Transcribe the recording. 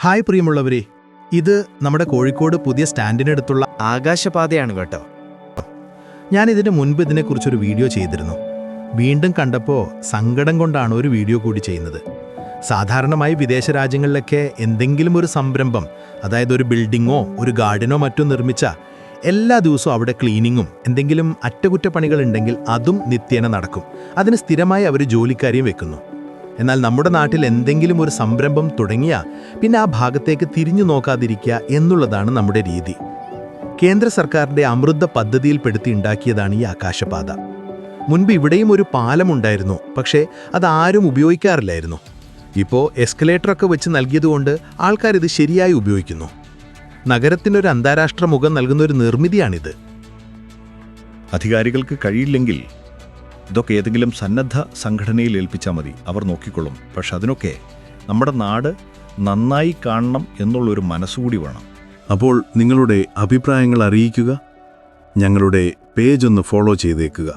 Hi പ്രിയമുള്ളവരെ, ഇത് നമ്മുടെ കോഴിക്കോട് പുതിയ സ്റ്റാൻഡിനടുത്തുള്ള ആകാശപാതയാണ് കേട്ടോ. ഞാൻ ഇതിന് മുൻപ് ഇതിനെക്കുറിച്ചൊരു വീഡിയോ ചെയ്തിരുന്നു. വീണ്ടും കണ്ടപ്പോൾ സങ്കടം കൊണ്ടാണ് ഒരു വീഡിയോ കൂടി ചെയ്യുന്നത്. സാധാരണമായി വിദേശ രാജ്യങ്ങളിലൊക്കെ എന്തെങ്കിലും ഒരു സംരംഭം, അതായത് ഒരു ബിൽഡിങ്ങോ ഒരു ഗാർഡനോ മറ്റോ നിർമ്മിച്ച എല്ലാ ദിവസവും അവിടെ ക്ലീനിങ്ങും എന്തെങ്കിലും അറ്റകുറ്റപ്പണികൾ ഉണ്ടെങ്കിൽ അതും നിത്യേന നടക്കും. അതിന് സ്ഥിരമായി അവർ ജോലിക്കാരെയും വെക്കുന്നു. എന്നാൽ നമ്മുടെ നാട്ടിൽ എന്തെങ്കിലും ഒരു സംരംഭം തുടങ്ങിയാൽ പിന്നെ ആ ഭാഗത്തേക്ക് തിരിഞ്ഞു നോക്കാതിരിക്കുക എന്നുള്ളതാണ് നമ്മുടെ രീതി. കേന്ദ്ര സർക്കാരിൻ്റെ അമൃത പദ്ധതിയിൽപ്പെടുത്തി ഉണ്ടാക്കിയതാണ് ഈ ആകാശപാത. മുൻപ് ഇവിടെയും ഒരു പാലമുണ്ടായിരുന്നു, പക്ഷേ അതാരും ഉപയോഗിക്കാറില്ലായിരുന്നു. ഇപ്പോൾ എസ്കലേറ്ററൊക്കെ വെച്ച് നൽകിയതുകൊണ്ട് ആൾക്കാരിത് ശരിയായി ഉപയോഗിക്കുന്നു. നഗരത്തിനൊരു അന്താരാഷ്ട്ര മുഖം നൽകുന്ന ഒരു നിർമ്മിതിയാണിത്. അധികാരികൾക്ക് കഴിയില്ലെങ്കിൽ ഇതൊക്കെ ഏതെങ്കിലും സന്നദ്ധ സംഘടനയിൽ ഏൽപ്പിച്ചാൽ മതി, അവർ നോക്കിക്കൊള്ളും. പക്ഷെ അതിനൊക്കെ നമ്മുടെ നാട് നന്നായി കാണണം എന്നുള്ളൊരു മനസ്സുകൂടി വേണം. അപ്പോൾ നിങ്ങളുടെ അഭിപ്രായങ്ങൾ അറിയിക്കുക. ഞങ്ങളുടെ പേജ് ഒന്ന് ഫോളോ ചെയ്തേക്കുക.